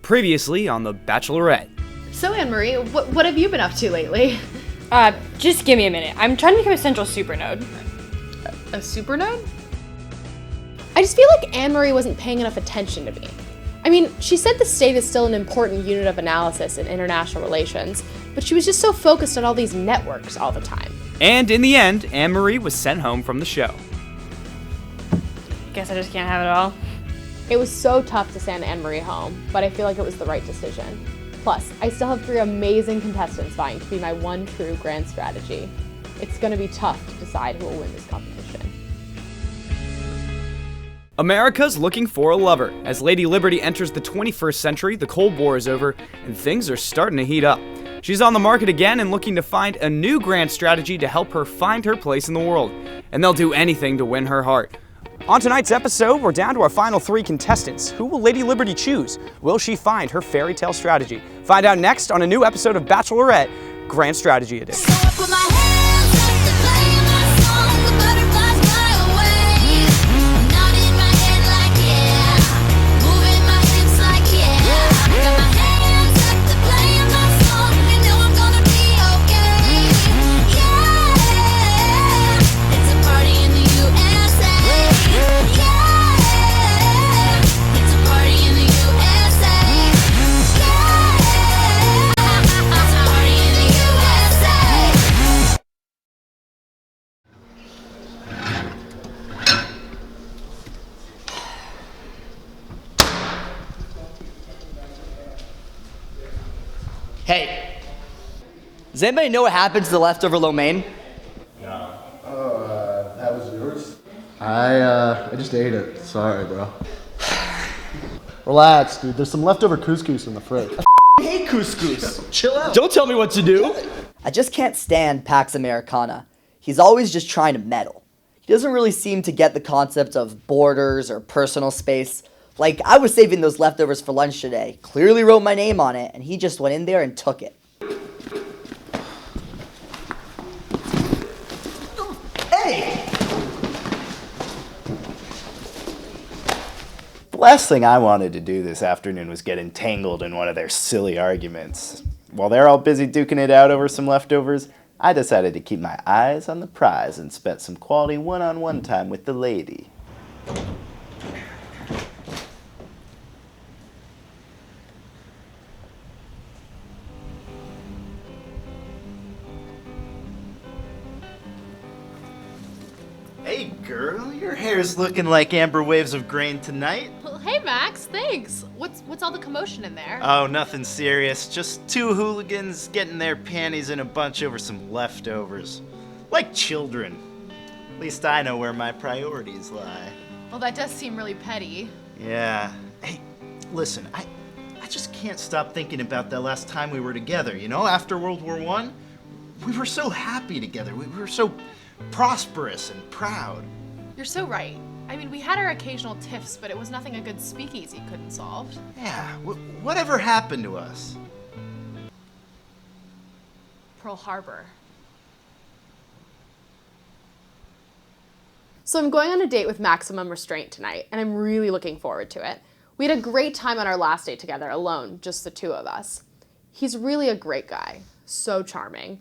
Previously on The Bachelorette. So, Anne-Marie, what have you been up to lately? Just give me a minute. I'm trying to become a central supernode. A supernode? I just feel like Anne-Marie wasn't paying enough attention to me. I mean, she said the state is still an important unit of analysis in international relations, but she was just so focused on all these networks all the time. And in the end, Anne-Marie was sent home from the show. Guess I just can't have it all. It was so tough to send Anne-Marie home, but I feel like it was the right decision. Plus, I still have 3 amazing contestants vying to be my one true grand strategy. It's gonna be tough to decide who will win this competition. America's looking for a lover. As Lady Liberty enters the 21st century, the Cold War is over, and things are starting to heat up. She's on the market again and looking to find a new grand strategy to help her find her place in the world. And they'll do anything to win her heart. On tonight's episode, we're down to our final 3 contestants. Who will Lady Liberty choose? Will she find her fairy tale strategy? Find out next on a new episode of Bachelorette, Grand Strategy Edition. Hey, does anybody know what happened to the leftover lo mein? No. Oh, that was yours? I just ate it. Sorry, bro. Relax, dude. There's some leftover couscous in the fridge. I hate couscous. Chill out. Don't tell me what to do. I just can't stand Pax Americana. He's always just trying to meddle. He doesn't really seem to get the concept of borders or personal space. Like, I was saving those leftovers for lunch today, clearly wrote my name on it, and he just went in there and took it. Hey! The last thing I wanted to do this afternoon was get entangled in one of their silly arguments. While they're all busy duking it out over some leftovers, I decided to keep my eyes on the prize and spent some quality one-on-one time with the lady. Hey girl, your hair's looking like amber waves of grain tonight. Well, hey Max, thanks. What's all the commotion in there? Oh, nothing serious. Just 2 hooligans getting their panties in a bunch over some leftovers. Like children. At least I know where my priorities lie. Well, that does seem really petty. Yeah. Hey, listen, I just can't stop thinking about that last time we were together, you know, after World War I. We were so happy together. We were so prosperous and proud. You're so right. I mean, we had our occasional tiffs, but it was nothing a good speakeasy couldn't solve. Yeah, whatever happened to us? Pearl Harbor. So I'm going on a date with Maximum Restraint tonight, and I'm really looking forward to it. We had a great time on our last date together alone, just the 2 of us. He's really a great guy, so charming.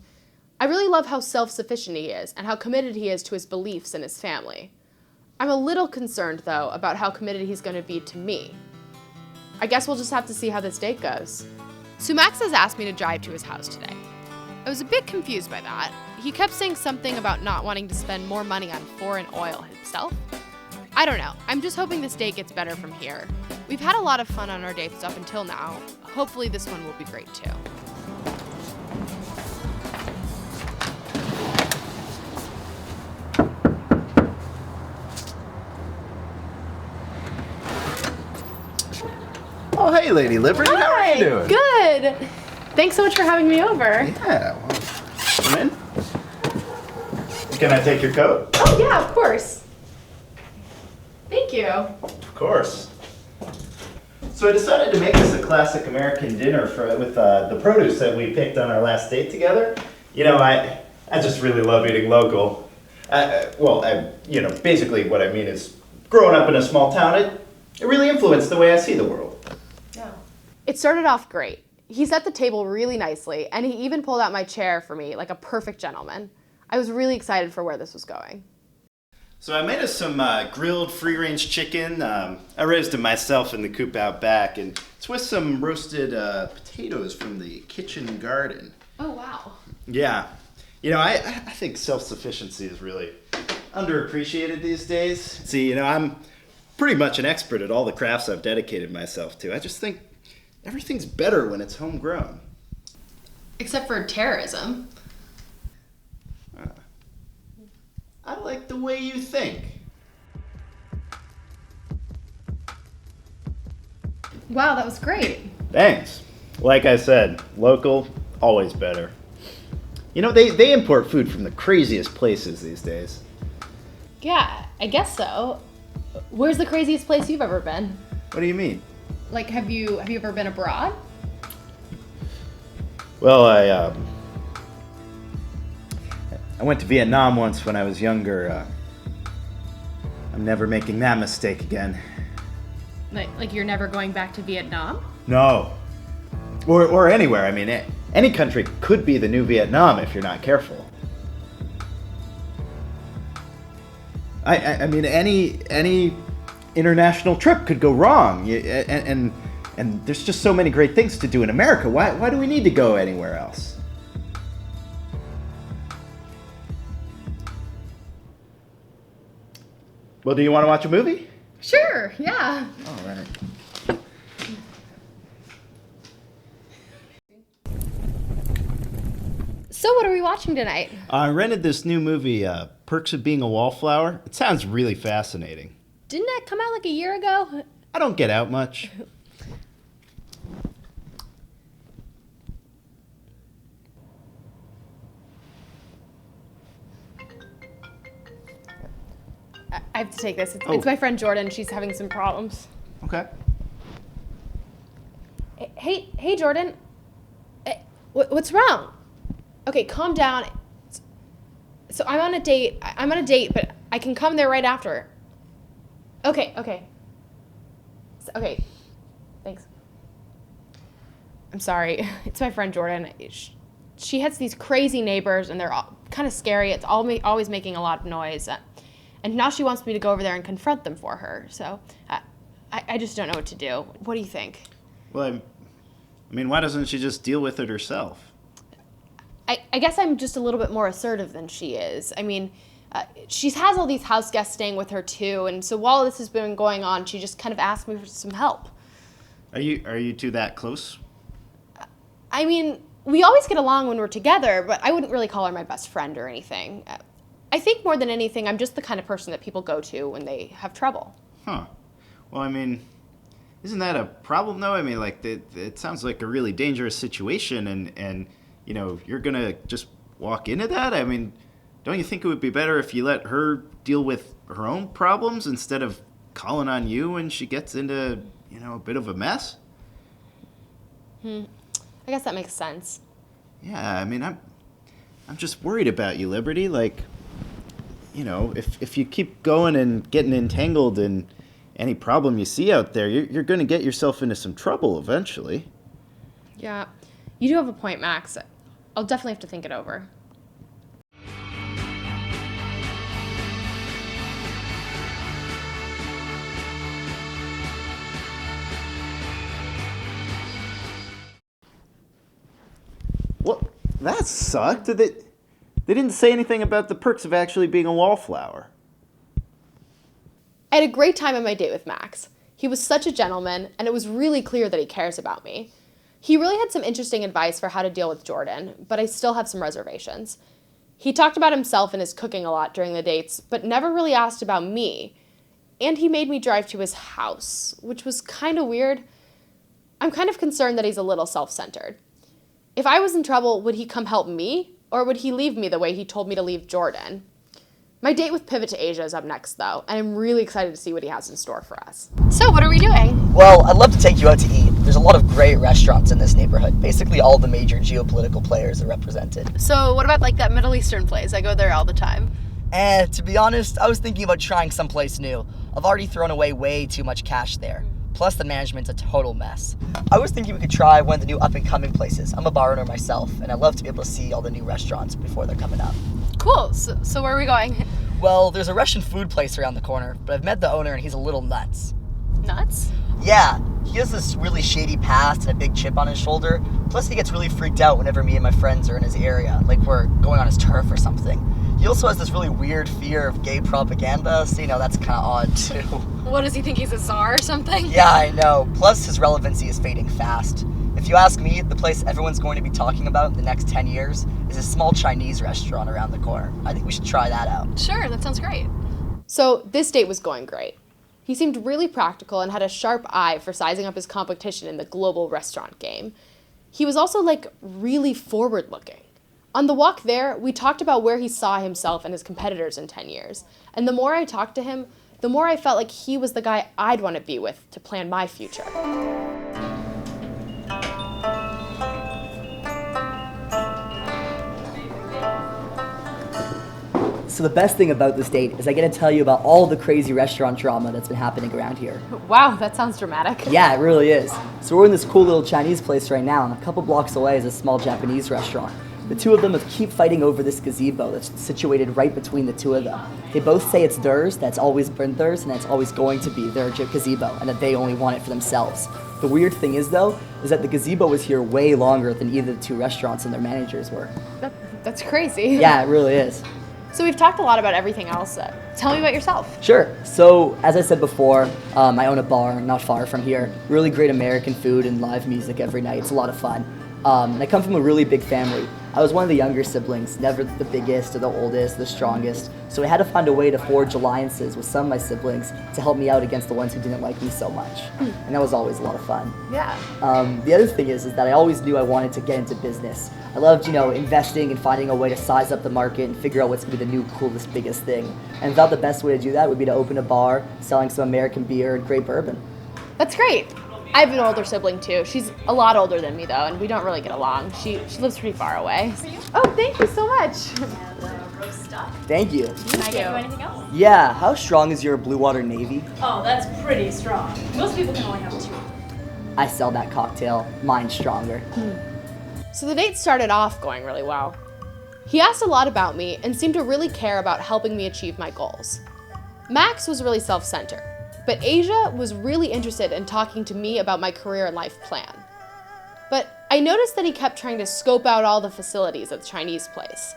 I really love how self-sufficient he is and how committed he is to his beliefs and his family. I'm a little concerned, though, about how committed he's going to be to me. I guess we'll just have to see how this date goes. So Max has asked me to drive to his house today. I was a bit confused by that. He kept saying something about not wanting to spend more money on foreign oil himself. I don't know. I'm just hoping this date gets better from here. We've had a lot of fun on our dates up until now. Hopefully this one will be great too. Oh, hey, Lady Liberty. How are you doing? Good. Thanks so much for having me over. Yeah, well, come in. Can I take your coat? Oh yeah, of course. Thank you. Of course. So I decided to make this a classic American dinner with the produce that we picked on our last date together. You know, I just really love eating local. Basically what I mean is growing up in a small town, it really influenced the way I see the world. Yeah. It started off great. He set the table really nicely, and he even pulled out my chair for me like a perfect gentleman. I was really excited for where this was going. So I made us some grilled free-range chicken. I raised it myself in the coop out back, and it's with some roasted potatoes from the kitchen garden. Oh, wow. Yeah. You know, I think self-sufficiency is really underappreciated these days. See, you know, I'm pretty much an expert at all the crafts I've dedicated myself to. I just think everything's better when it's homegrown. Except for terrorism. I like the way you think. Wow, that was great. Thanks. Like I said, local, always better. You know, they import food from the craziest places these days. Yeah, I guess so. Where's the craziest place you've ever been? What do you mean? Like, have you ever been abroad? Well, I went to Vietnam once when I was younger. I'm never making that mistake again. Like you're never going back to Vietnam? No. Or anywhere. I mean, any country could be the new Vietnam if you're not careful. I mean, any international trip could go wrong. And there's just so many great things to do in America. Why do we need to go anywhere else? Well, do you want to watch a movie? Sure, yeah. All right. So what are we watching tonight? I rented this new movie, Perks of Being a Wallflower. It sounds really fascinating. Didn't that come out like a year ago? I don't get out much. I have to take this. It's my friend Jordan. She's having some problems. Okay. Hey, Jordan. What's wrong? Okay, calm down. So I'm on a date, but I can come there right after. Okay. Okay, thanks. I'm sorry. It's my friend Jordan. She has these crazy neighbors, and they're all kind of scary. It's always making a lot of noise. And now she wants me to go over there and confront them for her. So I just don't know what to do. What do you think? Well, I mean, why doesn't she just deal with it herself? I guess I'm just a little bit more assertive than she is. I mean, she has all these house guests staying with her too, and so while this has been going on, she just kind of asked me for some help. Are you two that close? I mean, we always get along when we're together, but I wouldn't really call her my best friend or anything. I think more than anything, I'm just the kind of person that people go to when they have trouble. Huh. Well, I mean, isn't that a problem though? I mean, like, it sounds like a really dangerous situation, and you know, you're gonna just walk into that? I mean, don't you think it would be better if you let her deal with her own problems instead of calling on you when she gets into, you know, a bit of a mess? I guess that makes sense. Yeah, I mean, I'm just worried about you, Liberty. Like, you know, if you keep going and getting entangled in any problem you see out there, you're going to get yourself into some trouble eventually. Yeah, you do have a point, Max. I'll definitely have to think it over. What? That sucked. They didn't say anything about the perks of actually being a wallflower. I had a great time on my date with Max. He was such a gentleman, and it was really clear that he cares about me. He really had some interesting advice for how to deal with Jordan, but I still have some reservations. He talked about himself and his cooking a lot during the dates, but never really asked about me. And he made me drive to his house, which was kind of weird. I'm kind of concerned that he's a little self-centered. If I was in trouble, would he come help me? Or would he leave me the way he told me to leave Jordan? My date with Pivot to Asia is up next, though, and I'm really excited to see what he has in store for us. So, what are we doing? Well, I'd love to take you out to eat. There's a lot of great restaurants in this neighborhood. Basically, all the major geopolitical players are represented. So, what about like that Middle Eastern place? I go there all the time. And to be honest, I was thinking about trying someplace new. I've already thrown away way too much cash there. Plus, the management's a total mess. I was thinking we could try one of the new up-and-coming places. I'm a bar owner myself, and I love to be able to see all the new restaurants before they're coming up. Cool. So where are we going? Well, there's a Russian food place around the corner, but I've met the owner and he's a little nuts. Nuts? Yeah, he has this really shady past and a big chip on his shoulder. Plus, he gets really freaked out whenever me and my friends are in his area, like we're going on his turf or something. He also has this really weird fear of gay propaganda, so that's kind of odd too. What, does he think he's a czar or something? Yeah, I know. Plus, his relevancy is fading fast. If you ask me, the place everyone's going to be talking about in the next 10 years is a small Chinese restaurant around the corner. I think we should try that out. Sure, that sounds great. So this date was going great. He seemed really practical and had a sharp eye for sizing up his competition in the global restaurant game. He was also, really forward-looking. On the walk there, we talked about where he saw himself and his competitors in 10 years. And the more I talked to him, the more I felt like he was the guy I'd want to be with to plan my future. So the best thing about this date is I get to tell you about all the crazy restaurant drama that's been happening around here. Wow, that sounds dramatic. Yeah, it really is. So we're in this cool little Chinese place right now, and a couple blocks away is a small Japanese restaurant. The two of them keep fighting over this gazebo that's situated right between the two of them. They both say it's theirs, that's always been theirs, and that's always going to be their gazebo, and that they only want it for themselves. The weird thing is, though, is that the gazebo was here way longer than either the two restaurants and their managers were. That's crazy. Yeah, it really is. So we've talked a lot about everything else. Tell me about yourself. Sure. So, as I said before, I own a bar not far from here. Really great American food and live music every night. It's a lot of fun. And I come from a really big family. I was one of the younger siblings, never the biggest or the oldest, the strongest. So I had to find a way to forge alliances with some of my siblings to help me out against the ones who didn't like me so much. And that was always a lot of fun. Yeah. The other thing is that I always knew I wanted to get into business. I loved, investing and finding a way to size up the market and figure out what's going to be the new, coolest, biggest thing. And I thought the best way to do that would be to open a bar selling some American beer and great bourbon. That's great. I have an older sibling too. She's a lot older than me though, and we don't really get along. She lives pretty far away. Oh, thank you so much. Thank you. Can I get you anything else? Yeah, how strong is your Blue Water Navy? Oh, that's pretty strong. Most people can only have 2. I sell that cocktail. Mine's stronger. So the date started off going really well. He asked a lot about me and seemed to really care about helping me achieve my goals. Max was really self-centered, but Asia was really interested in talking to me about my career and life plan. But I noticed that he kept trying to scope out all the facilities at the Chinese place.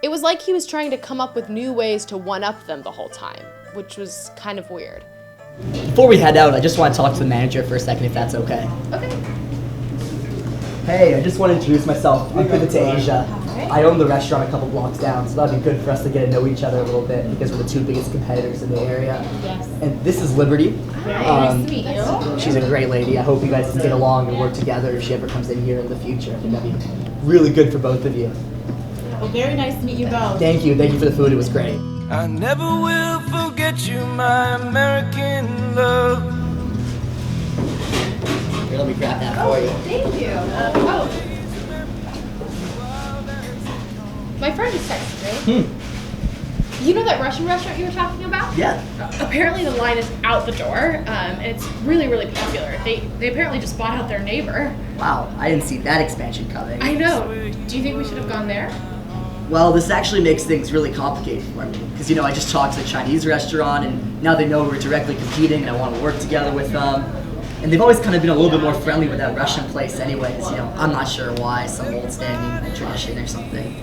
It was like he was trying to come up with new ways to one-up them the whole time, which was kind of weird. Before we head out, I just want to talk to the manager for a second, if that's okay. Okay. Hey, I just want to introduce myself. I'm Pivot to Asia. I own the restaurant a couple blocks down, so that'd be good for us to get to know each other a little bit because we're the two biggest competitors in the area. Yes. And this is Liberty. Nice to meet you. She's a great lady. I hope you guys can get along and work together if she ever comes in here in the future. I think that'd be really good for both of you. Well, very nice to meet you both. Thank you. Thank you for the food. It was great. I never will forget you, my American love. Here, let me grab that for you. Thank you. My friend just texted me. You know that Russian restaurant you were talking about? Yeah. Apparently the line is out the door, and it's really, really popular. They apparently just bought out their neighbor. Wow, I didn't see that expansion coming. I know. Do you think we should have gone there? Well, this actually makes things really complicated for me because, I just talked to the Chinese restaurant and now they know we're directly competing and I want to work together with them. And they've always kind of been a little bit more friendly with that Russian place anyways, I'm not sure why, some old standing tradition or something.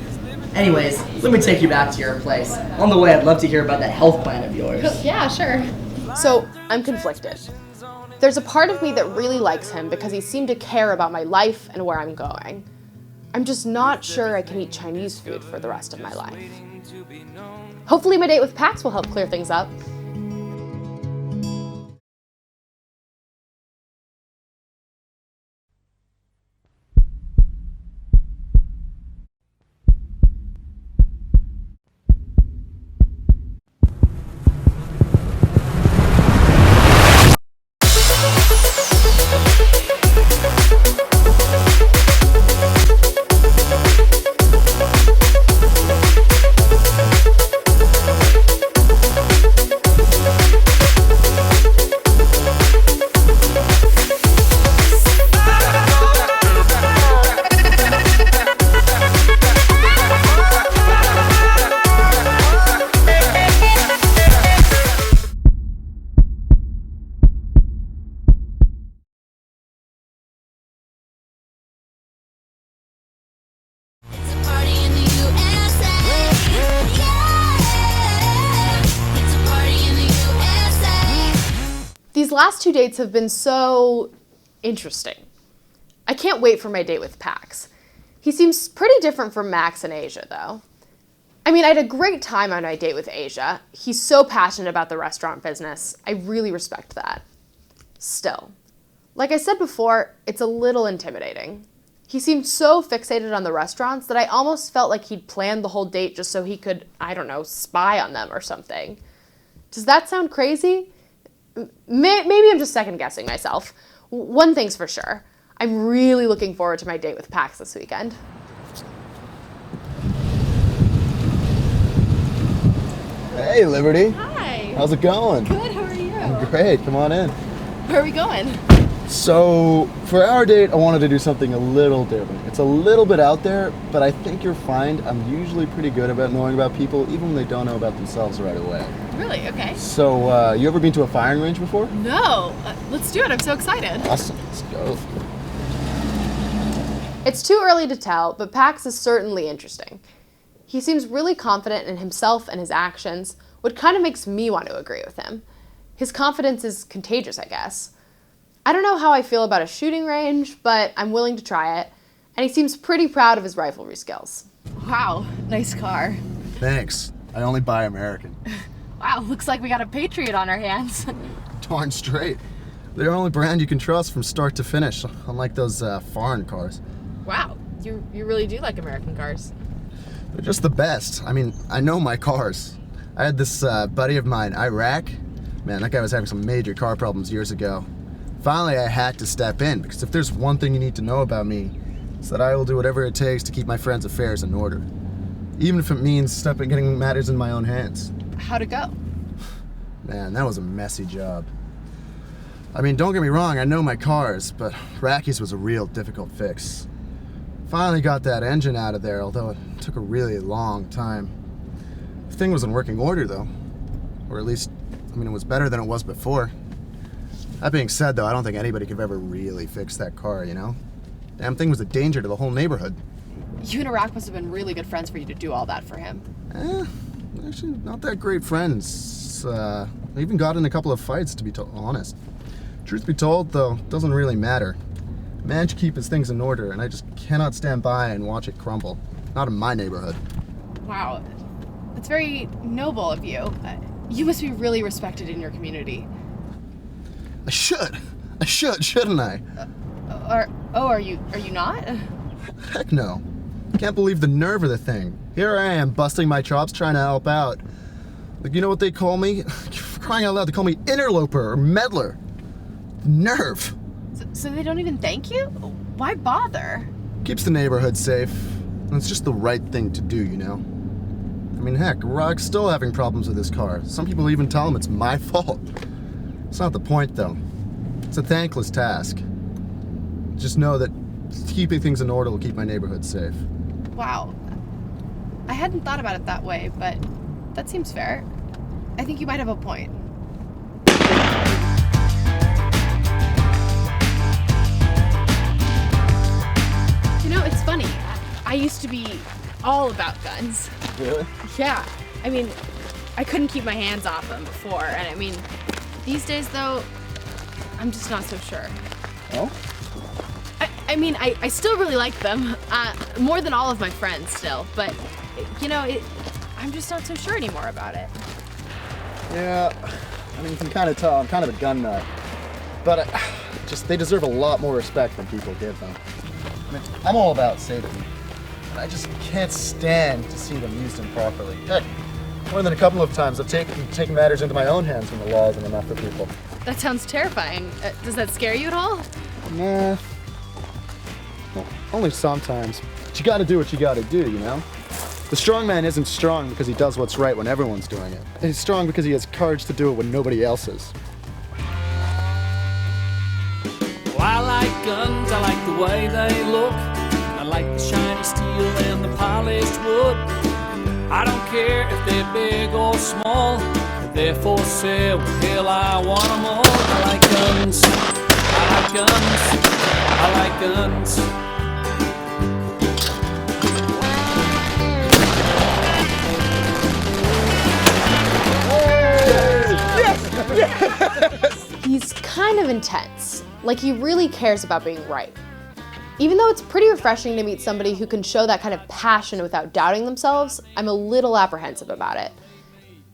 Anyways, let me take you back to your place. On the way, I'd love to hear about that health plan of yours. Yeah, sure. So, I'm conflicted. There's a part of me that really likes him because he seemed to care about my life and where I'm going. I'm just not sure I can eat Chinese food for the rest of my life. Hopefully my date with Pax will help clear things up. These last 2 dates have been so interesting. I can't wait for my date with Pax. He seems pretty different from Max and Asia, though. I mean, I had a great time on my date with Asia. He's so passionate about the restaurant business. I really respect that. Still, like I said before, it's a little intimidating. He seemed so fixated on the restaurants that I almost felt like he'd planned the whole date just so he could, I don't know, spy on them or something. Does that sound crazy? Maybe I'm just second guessing myself. One thing's for sure. I'm really looking forward to my date with Pax this weekend. Hey, Liberty. Hi. How's it going? Good, how are you? I'm great. Come on in. Where are we going? So, for our date, I wanted to do something a little different. It's a little bit out there, but I think you'll find I'm usually pretty good about knowing about people, even when they don't know about themselves right away. Really? Okay. So, you ever been to a firing range before? No. Let's do it. I'm so excited. Awesome. Let's go. It's too early to tell, but Pax is certainly interesting. He seems really confident in himself and his actions, which kind of makes me want to agree with him. His confidence is contagious, I guess. I don't know how I feel about a shooting range, but I'm willing to try it, and he seems pretty proud of his riflery skills. Wow. Nice car. Thanks. I only buy American. Wow. Looks like we got a Patriot on our hands. Darn straight. They're the only brand you can trust from start to finish, unlike those foreign cars. Wow. You really do like American cars. They're just the best. I mean, I know my cars. I had this buddy of mine, Iraq. Man, that guy was having some major car problems years ago. Finally, I had to step in, because if there's one thing you need to know about me, it's that I will do whatever it takes to keep my friends' affairs in order. Even if it means getting matters in my own hands. How'd it go? Man, that was a messy job. I mean, don't get me wrong, I know my cars, but Rocky's was a real difficult fix. Finally got that engine out of there, although it took a really long time. The thing was in working order, though. Or at least, I mean, it was better than it was before. That being said, though, I don't think anybody could ever really fix that car, you know? Damn thing was a danger to the whole neighborhood. You and Iraq must have been really good friends for you to do all that for him. Actually, not that great friends. We even got in a couple of fights, to be honest. Truth be told, though, doesn't really matter. A man should keep his things in order, and I just cannot stand by and watch it crumble. Not in my neighborhood. Wow. That's very noble of you. You must be really respected in your community. I should, shouldn't I? Are you not? Heck no. Can't believe the nerve of the thing. Here I am, busting my chops, trying to help out. Like, you know what they call me? For crying out loud, they call me interloper or meddler. Nerve. So they don't even thank you? Why bother? Keeps the neighborhood safe. And it's just the right thing to do, you know? I mean, heck, Rock's still having problems with his car. Some people even tell him it's my fault. It's not the point, though. It's a thankless task. Just know that keeping things in order will keep my neighborhood safe. Wow. I hadn't thought about it that way, but that seems fair. I think you might have a point. You know, it's funny. I used to be all about guns. Really? Yeah. I mean, I couldn't keep my hands off them before, and I mean, these days, though, I'm just not so sure. Oh? I mean, I still really like them, more than all of my friends still, but, you know, I'm just not so sure anymore about it. Yeah, I mean, you can kind of tell I'm kind of a gun nut. But they deserve a lot more respect than people give them. I mean, I'm all about safety. And I just can't stand to see them used improperly. Heck, more than a couple of times I've taken matters into my own hands when the law isn't enough for people. That sounds terrifying. Does that scare you at all? Nah. Well, only sometimes. But you gotta do what you gotta do, you know? The strong man isn't strong because he does what's right when everyone's doing it. He's strong because he has courage to do it when nobody else is. Well, I like guns, I like the way they look. I like the shiny steel and the polished wood. I don't care if they're big or small. If they're for sale, hell, I want them all. I like guns, I like guns, I like guns. He's kind of intense, like he really cares about being right. Even though it's pretty refreshing to meet somebody who can show that kind of passion without doubting themselves, I'm a little apprehensive about it.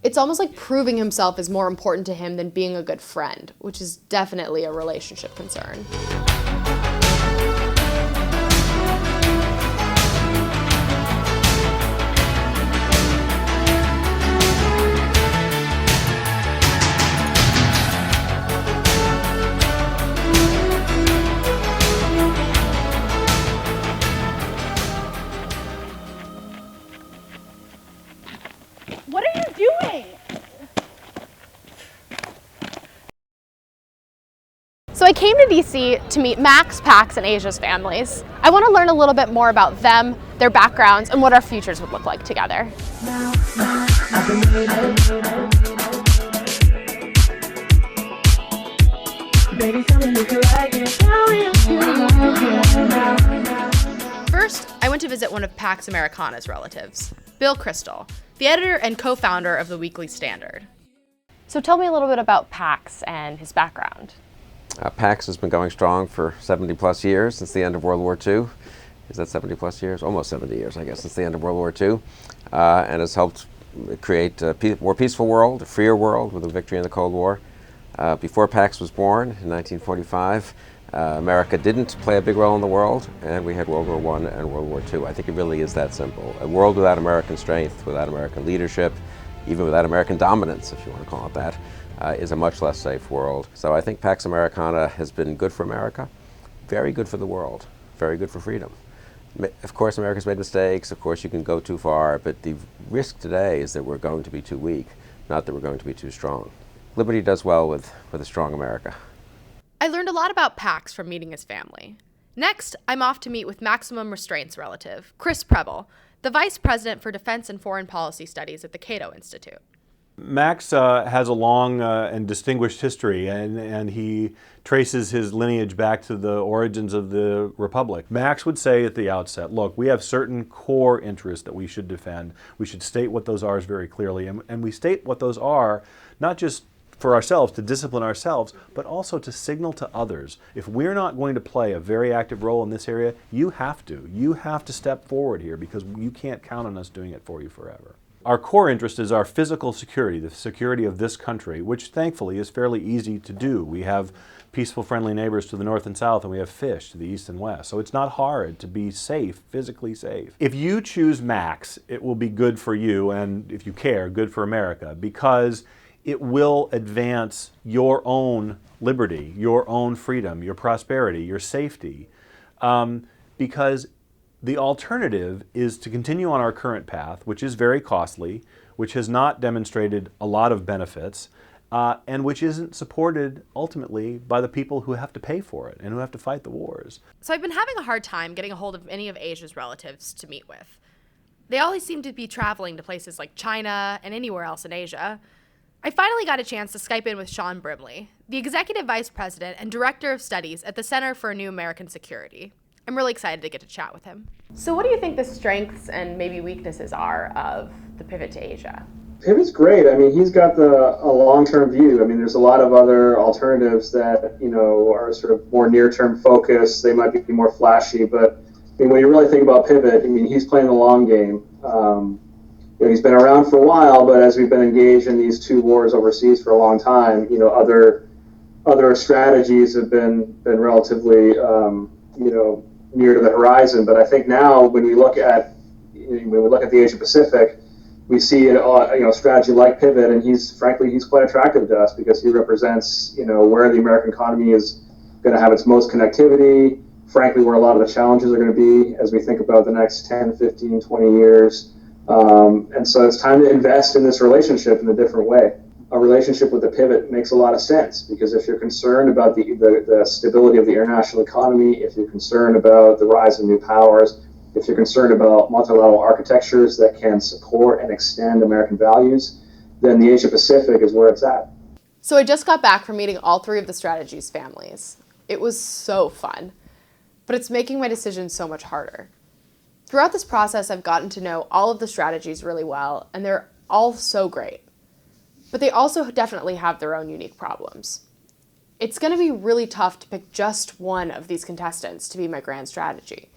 It's almost like proving himself is more important to him than being a good friend, which is definitely a relationship concern. What are you doing? So I came to DC to meet Max, Pax, and Asia's families. I want to learn a little bit more about them, their backgrounds, and what our futures would look like together. First, I went to visit one of Pax Americana's relatives, Bill Crystal, the editor and co-founder of the Weekly Standard. So tell me a little bit about Pax and his background. Pax has been going strong for 70 plus years since the end of World War II. Is that 70 plus years? Almost 70 years, I guess, since the end of World War II. And has helped create a more peaceful world, a freer world with a victory in the Cold War. Before Pax was born in 1945, America didn't play a big role in the world, and we had World War I and World War II. I think it really is that simple. A world without American strength, without American leadership, even without American dominance, if you want to call it that, is a much less safe world. So I think Pax Americana has been good for America, very good for the world, very good for freedom. Of course, America's made mistakes. Of course, you can go too far, but the risk today is that we're going to be too weak, not that we're going to be too strong. Liberty does well with a strong America. I learned a lot about Pax from meeting his family. Next, I'm off to meet with Maximum Restraint's relative, Chris Preble, the Vice President for Defense and Foreign Policy Studies at the Cato Institute. Max has a long and distinguished history, and he traces his lineage back to the origins of the Republic. Max would say at the outset, look, we have certain core interests that we should defend. We should state what those are very clearly, and we state what those are not just for ourselves, to discipline ourselves, but also to signal to others. If we're not going to play a very active role in this area, you have to. You have to step forward here because you can't count on us doing it for you forever. Our core interest is our physical security, the security of this country, which thankfully is fairly easy to do. We have peaceful, friendly neighbors to the north and south, and we have fish to the east and west. So it's not hard to be safe, physically safe. If you choose Max, it will be good for you, and if you care, good for America, because it will advance your own liberty, your own freedom, your prosperity, your safety, because the alternative is to continue on our current path, which is very costly, which has not demonstrated a lot of benefits, and which isn't supported ultimately by the people who have to pay for it and who have to fight the wars. So I've been having a hard time getting a hold of any of Asia's relatives to meet with. They always seem to be traveling to places like China and anywhere else in Asia. I finally got a chance to Skype in with Sean Brimley, the Executive Vice President and Director of Studies at the Center for a New American Security. I'm really excited to get to chat with him. So what do you think the strengths and maybe weaknesses are of the pivot to Asia? Pivot's great. I mean, he's got a long-term view. I mean, there's a lot of other alternatives that, are sort of more near-term focused. They might be more flashy, but I mean, when you really think about Pivot, I mean, he's playing the long game. He's been around for a while, but as we've been engaged in these two wars overseas for a long time, other strategies have been relatively, near to the horizon. But I think now when we look at the Asia Pacific, we see a strategy like Pivot, and he's quite attractive to us because he represents where the American economy is going to have its most connectivity, frankly where a lot of the challenges are going to be as we think about the next 10, 15, 20 years. And so it's time to invest in this relationship in a different way. A relationship with the Pivot makes a lot of sense because if you're concerned about the stability of the international economy, if you're concerned about the rise of new powers, if you're concerned about multilateral architectures that can support and extend American values, then the Asia Pacific is where it's at. So I just got back from meeting all three of the Strategy's families. It was so fun, but it's making my decision so much harder. Throughout this process, I've gotten to know all of the Strategies really well, and they're all so great. But they also definitely have their own unique problems. It's going to be really tough to pick just one of these contestants to be my grand strategy.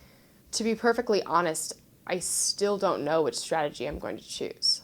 To be perfectly honest, I still don't know which strategy I'm going to choose.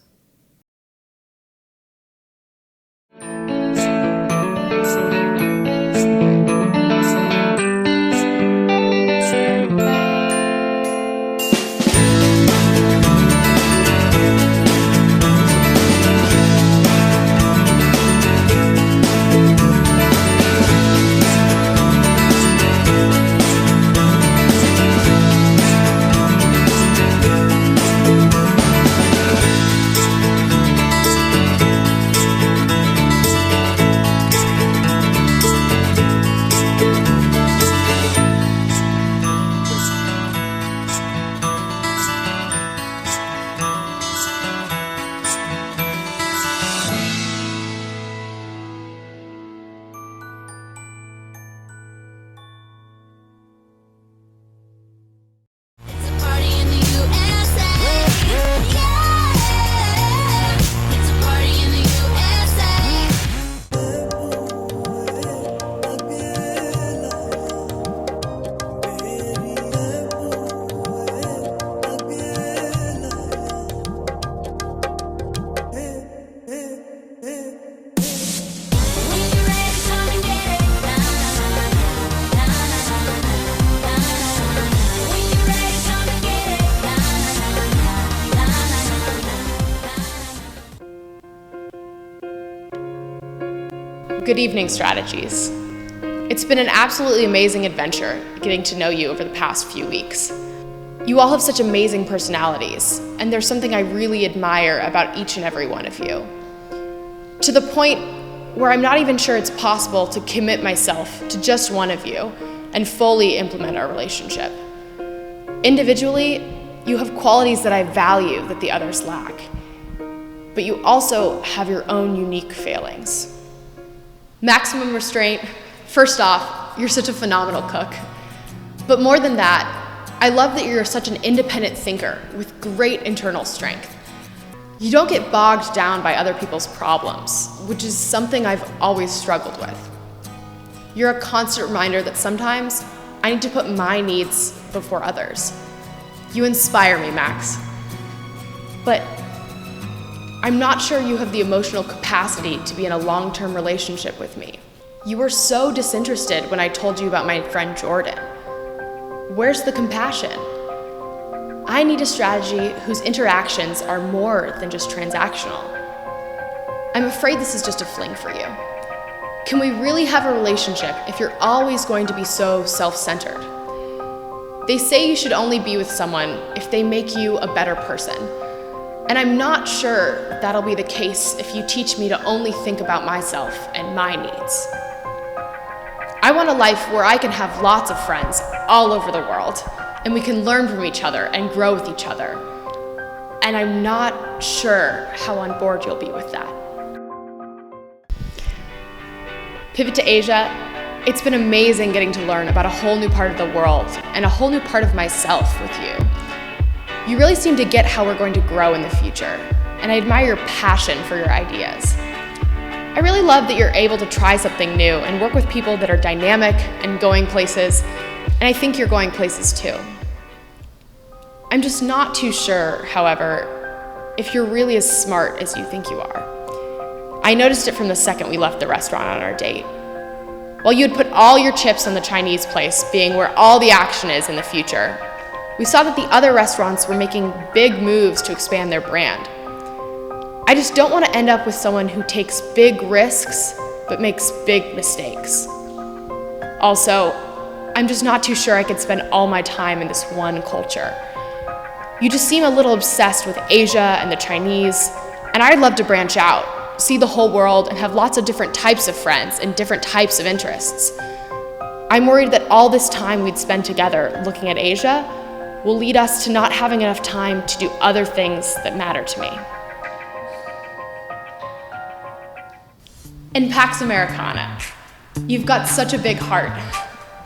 Good evening, Strategies. It's been an absolutely amazing adventure getting to know you over the past few weeks. You all have such amazing personalities, and there's something I really admire about each and every one of you. To the point where I'm not even sure it's possible to commit myself to just one of you and fully implement our relationship. Individually, you have qualities that I value that the others lack, but you also have your own unique failings. Maximum Restraint, first off, you're such a phenomenal cook. But more than that, I love that you're such an independent thinker with great internal strength. You don't get bogged down by other people's problems, which is something I've always struggled with. You're a constant reminder that sometimes I need to put my needs before others. You inspire me, Max. But I'm not sure you have the emotional capacity to be in a long-term relationship with me. You were so disinterested when I told you about my friend Jordan. Where's the compassion? I need a strategy whose interactions are more than just transactional. I'm afraid this is just a fling for you. Can we really have a relationship if you're always going to be so self-centered? They say you should only be with someone if they make you a better person. And I'm not sure that'll be the case if you teach me to only think about myself and my needs. I want a life where I can have lots of friends all over the world, and we can learn from each other and grow with each other. And I'm not sure how on board you'll be with that. Pivot to Asia. It's been amazing getting to learn about a whole new part of the world and a whole new part of myself with you. You really seem to get how we're going to grow in the future, and I admire your passion for your ideas. I really love that you're able to try something new and work with people that are dynamic and going places, and I think you're going places too. I'm just not too sure, however, if you're really as smart as you think you are. I noticed it from the second we left the restaurant on our date. While you had put all your chips on the Chinese place being where all the action is in the future, we saw that the other restaurants were making big moves to expand their brand. I just don't want to end up with someone who takes big risks but makes big mistakes. Also, I'm just not too sure I could spend all my time in this one culture. You just seem a little obsessed with Asia and the Chinese, and I'd love to branch out, see the whole world, and have lots of different types of friends and different types of interests. I'm worried that all this time we'd spend together looking at Asia will lead us to not having enough time to do other things that matter to me. In Pax Americana, you've got such a big heart.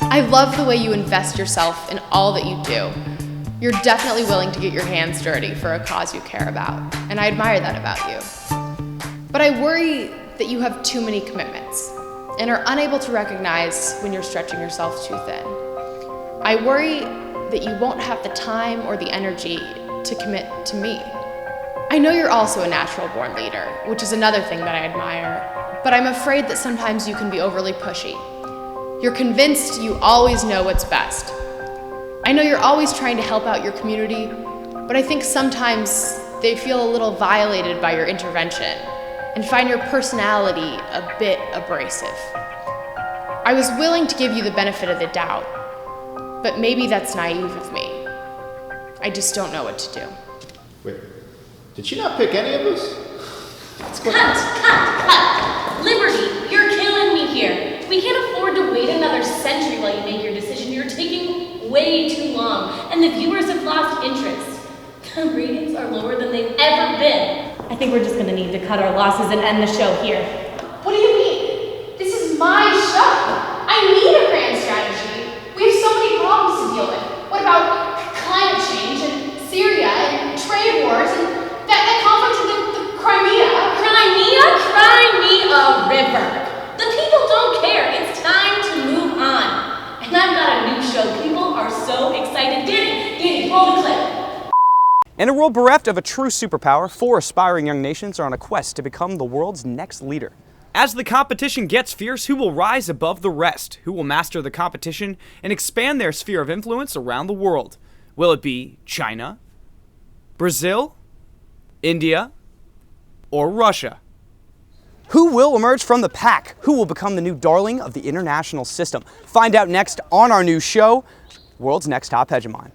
I love the way you invest yourself in all that you do. You're definitely willing to get your hands dirty for a cause you care about, and I admire that about you. But I worry that you have too many commitments, and are unable to recognize when you're stretching yourself too thin. I worry that you won't have the time or the energy to commit to me. I know you're also a natural-born leader, which is another thing that I admire, but I'm afraid that sometimes you can be overly pushy. You're convinced you always know what's best. I know you're always trying to help out your community, but I think sometimes they feel a little violated by your intervention and find your personality a bit abrasive. I was willing to give you the benefit of the doubt, but maybe that's naive of me. I just don't know what to do. Wait, did she not pick any of us? Cut! Liberty, you're killing me here. We can't afford to wait another century while you make your decision. You're taking way too long, and the viewers have lost interest. The ratings are lower than they've ever been. I think we're just gonna need to cut our losses and end the show here. What do you mean? This is my show. I need a grand strategy. We have so many problems to deal with. What about climate change and Syria and trade wars and that conflict in the Crimea? Cry me a river. The people don't care. It's time to move on. And I've got a new show. People are so excited. Danny, roll the clip. In a world bereft of a true superpower, 4 aspiring young nations are on a quest to become the world's next leader. As the competition gets fierce, who will rise above the rest? Who will master the competition and expand their sphere of influence around the world? Will it be China, Brazil, India, or Russia? Who will emerge from the pack? Who will become the new darling of the international system? Find out next on our new show, World's Next Top Hegemon.